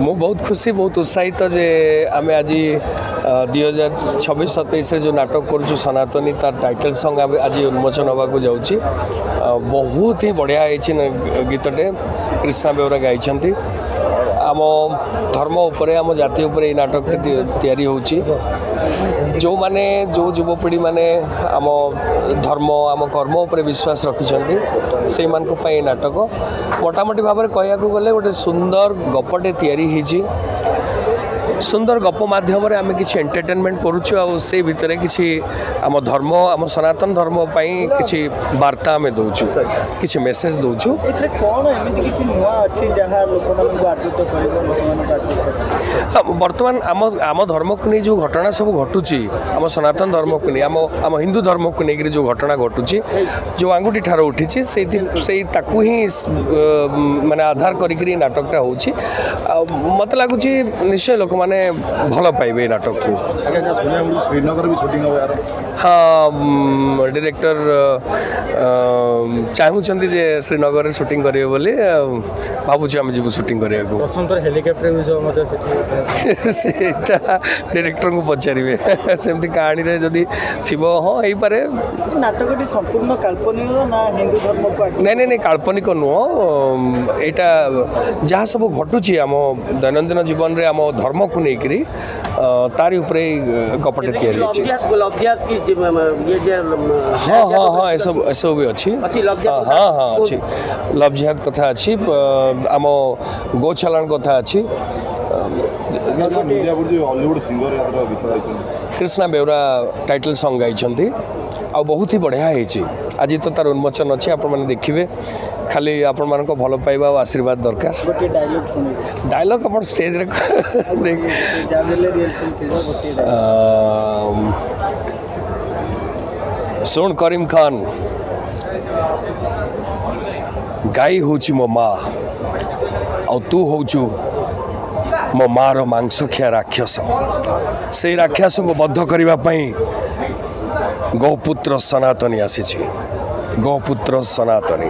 ମୁଁ ବହୁତ ଖୁସି ବହୁତ ଉତ୍ସାହିତ ଯେ ଆମେ ଆଜି 2026-27ରେ ଯେଉଁ ନାଟକ କରୁଛୁ ସନାତନୀ ତାର ଟାଇଟଲ ସଙ୍ଗ ଆଜି ଉନ୍ମୋଚନ ହେବାକୁ ଯାଉଛି। ବହୁତ ହିଁ ବଢ଼ିଆ ହେଇଛି ଗୀତଟେ କ୍ରିଷ୍ଣା ବେଉରା ଗାଇଛନ୍ତି। ଆମ ଧର୍ମ ଉପରେ ଆମ ଜାତି ଉପରେ ଏଇ ନାଟକଟି ତିଆରି ହେଉଛି। ଯେଉଁମାନେ ଯେଉଁ ଯୁବପିଢ଼ି ମାନେ ଆମ ଧର୍ମ ଆମ କର୍ମ ଉପରେ ବିଶ୍ୱାସ ରଖିଛନ୍ତି ସେଇମାନଙ୍କ ପାଇଁ ଏ ନାଟକ ମୋଟାମୋଟି ଭାବରେ କହିବାକୁ ଗଲେ ଗୋଟେ ସୁନ୍ଦର ଗପଟେ ତିଆରି ହେଇଛି। ସୁନ୍ଦର ଗପ ମାଧ୍ୟମରେ ଆମେ କିଛି ଏଣ୍ଟରଟେନମେଣ୍ଟ କରୁଛୁ ଆଉ ସେଇ ଭିତରେ କିଛି ଆମ ଧର୍ମ ଆମ ସନାତନ ଧର୍ମ ପାଇଁ କିଛି ବାର୍ତ୍ତା ଆମେ ଦେଉଛୁ କିଛି ମେସେଜ ଦେଉଛୁ। ଏଥିରେ କ'ଣ ଏମିତି କିଛି ନୂଆ ଅଛି ଯାହା ଲୋକମାନଙ୍କୁ ଆଦୃତ କରିବ ବର୍ତ୍ତମାନ ଆମ ଧର୍ମକୁ ନେଇ ଯେଉଁ ଘଟଣା ସବୁ ଘଟୁଛି ଆମ ସନାତନ ଧର୍ମକୁ ନେଇ ଆମ ହିନ୍ଦୁ ଧର୍ମକୁ ନେଇକରି ଯେଉଁ ଘଟଣା ଘଟୁଛି ଯେଉଁ ଆଙ୍ଗୁଠି ଠାର ଉଠିଛି ସେଇ ତାକୁ ହିଁ ମାନେ ଆଧାର କରିକିରି ନାଟକଟା ହେଉଛି। ଆଉ ମୋତେ ଲାଗୁଛି ନିଶ୍ଚୟ ଲୋକମାନେ ଭଲ ପାଇବେ ଏ ନାଟକକୁ। ହଁ ଡିରେକ୍ଟର ଚାହୁଁଛନ୍ତି ଯେ ଶ୍ରୀନଗରରେ ସୁଟିଂ କରିବେ ବୋଲି ଭାବୁଛୁ ଆମେ ଯିବୁ ସୁଟିଂ କରିବାକୁ। ସେଇଟା ଡିରେକ୍ଟରଙ୍କୁ ପଚାରିବେ ସେମିତି କାହାଣୀରେ ଯଦି ଥିବ ହଁ ହେଇପାରେ। ନାଟକଟି ସମ୍ପୂର୍ଣ୍ଣ କାଳ୍ପନିକ ନା ହିନ୍ଦୁ ଧର୍ମକୁ ନାଇଁ କାଳ୍ପନିକ ନୁହଁ। ଏଇଟା ଯାହା ସବୁ ଘଟୁଛି ଆମ ଦୈନନ୍ଦିନ ଜୀବନରେ ଆମ ଧର୍ମକୁ ନେଇକରି ତାରି ଉପରେ ଗପଟେ ତିଆରି ହେଇଛି। ହଁ ଏସବୁ ବି ଅଛି। ହଁ ଅଛି ଲଭ୍ ଜିହାଦ କଥା ଅଛି ଆମ ଗୋଛାଲାଣ କଥା ଅଛି। କ୍ରିଷ୍ଣା ବେଉରା ଟାଇଟଲ ସଙ୍ଗ ଗାଇଛନ୍ତି ଆଉ ବହୁତ ହି ବଢ଼ିଆ ହେଇଛି। ଆଜି ତ ତାର ଉନ୍ମୋଚନ ଅଛି ଆପଣମାନେ ଦେଖିବେ। ଖାଲି ଆପଣମାନଙ୍କ ଭଲ ପାଇବା ଆଉ ଆଶୀର୍ବାଦ ଦରକାର। ଡାଇଲଗ ଆପଣ ଷ୍ଟେଜରେ ଶୁଣ କରିମ୍ ଖାନ୍ ଗାଈ ହେଉଛି ମୋ ମା ଆଉ ତୁ ହେଉଛୁ ମୋ ମାର ମାଂସଖିଆ ରାକ୍ଷସ। ସେଇ ରାକ୍ଷସକୁ ବଦ୍ଧ କରିବା ପାଇଁ ଗୋପୁତ୍ର ସନାତନୀ ଆସିଛି। ଗୋପୁତ୍ର ସନାତନୀ।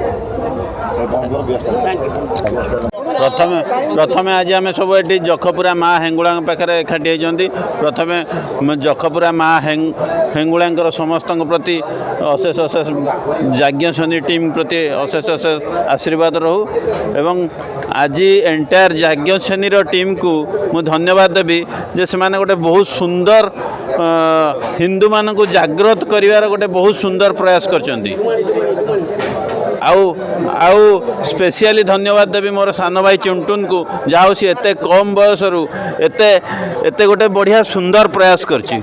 प्रथमे आज आम सब ये जखपुरा माँ हेंगुला पाखे एकाठी होती। प्रथमे जखपुरा माँ हेंगुला समस्त प्रति अशेष अशेष याज्ञसेनी टीम प्रति अशेष अशेष आशीर्वाद रहू एवं आज एंटायर याज्ञसेनी टीम को मु धन्यवाद देवी जे से गोटे बहुत सुंदर हिंदू मान को जागृत करिवार गोटे बहुत सुंदर प्रयास करछंती। आउ स्पेशली धन्यवाद देवी मोर सान भाई चिंटून को जहाँ सी एते कम बयस एते गोटे बढ़िया सुंदर प्रयास करछि।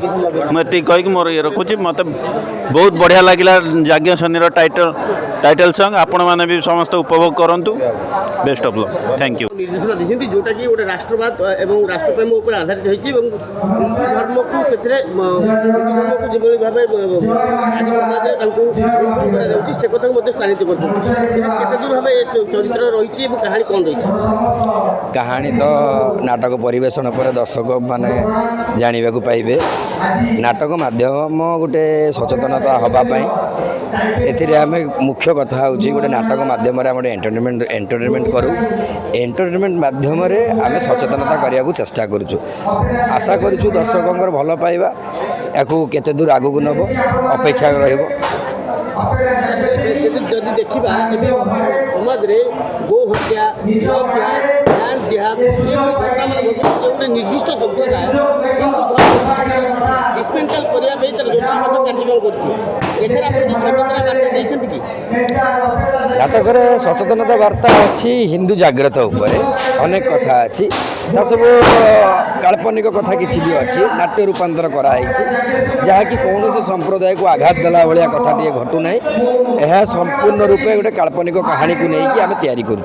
मुझे कहीकि मोर ये रखुच्छी मत बहुत बढ़िया लगे याज्ञसेनी टाइटल सॉन्ग आपण मैंने भी समस्त उपभोग करूँ। Best of luck. Thank you. निर्देशना देखते जोटा कि गोटे राष्ट्रवाद और राष्ट्रप्रेम उपर आधारित होती हिंदू धर्म को से जो भाव आज समाज से कथा स्थानित कर दूर भाव चरित्र रही कहानी कौन रही कहानी तो नाटक परिवेशन पर दर्शक माने जानवा पाइबे। नाटक माध्यम गोटे सचेतनता हाँपाई एम मुख्य कथा हूँ गोटे नाटक माध्यम एंटरटेनमेंट करूँ। एंटरटेनमेंट माध्यम आम सचेतनता करने को चेष्टा करुँ। आशा करूँ दर्शकों भल पाइबा याकू केते दूर आगू नब अपेक्षा रहिबो। जदि देखा समाज में गो हत्या जिहाद घटना मान गोटे निर्दिष्ट संप्रदाय डिस्मेंटल करने नाटक सचेतनता वार्ता अच्छी हिंदू जागृत उपरे अनेक कथा अच्छी सब काल्पनिक कथा किसी भी अच्छी नाट्य रूपांतर कराई जहाँकि कौन से संप्रदाय को आघात देला भाया कथा टे घटुना यह संपूर्ण रूपे गोटे काल्पनिक कहानी को लेकिन आम तैयारी करुँ।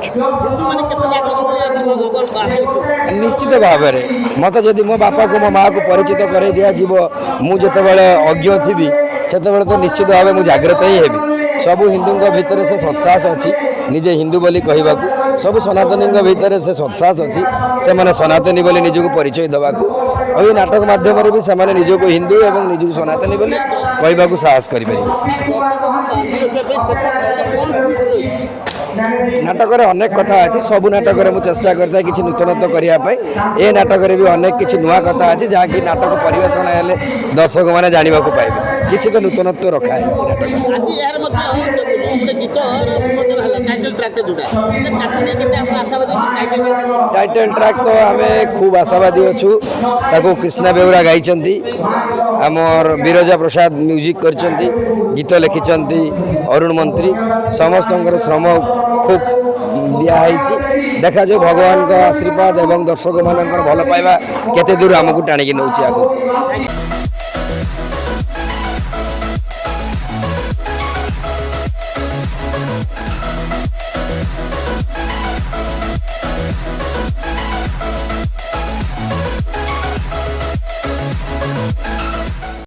निश्चित भाव में मत जदि मो बापा को मो माँ को परिचित कर दिज्व मुझे अज्ञ थी से तो निश्चित भाव में जागृत ही हेबी। सबू हिंदू भितर से सत्साहस अच्छी निजे हिंदू बोली कहवाकू सब सनातनी भितर से सत्साहस अच्छी से मैंने सनातनी बोली निजक परिचय देवाकू और ये नाटक माध्यम भी से निजक हिंदू और निजक सनातनी बोली कहवाकू साहस करें। नाटक अनेक कथा अच्छी सब नाटक में चेष्टा करता किसी नूतनत्व करने ए नाटक भी अनेक किसी नुआ कथा अच्छी जहाँकि नाटक परिवेषण हेले दर्शक मैंने जानवा पाइबे किसी तो नूतनत्व रखा है नाटक ଆଜି ଏହାର ମଧ୍ୟ ଗୋଟେ ଗୀତ ଉନ୍ମୋଚନ ହେଲା ଟାଇଟଲ ଟ୍ରାକ୍ ଯୋଉଟା ତାକୁ ନେଇକି ଆପଣ ଆଶାବାଦୀ टाइटल ट्रैक तो आम खूब आशावादी अच्छु ताको कृष्णा बेउरा गाई आमर विरजा प्रसाद म्यूजिक कर गीत लिखिं अरुण मंत्री समस्त श्रम खूब दिखाई देखा जो भगवान का आशीर्वाद एवं दर्शक मान भल पाइबा केते दूर आमको टाणिकी नौची आगो।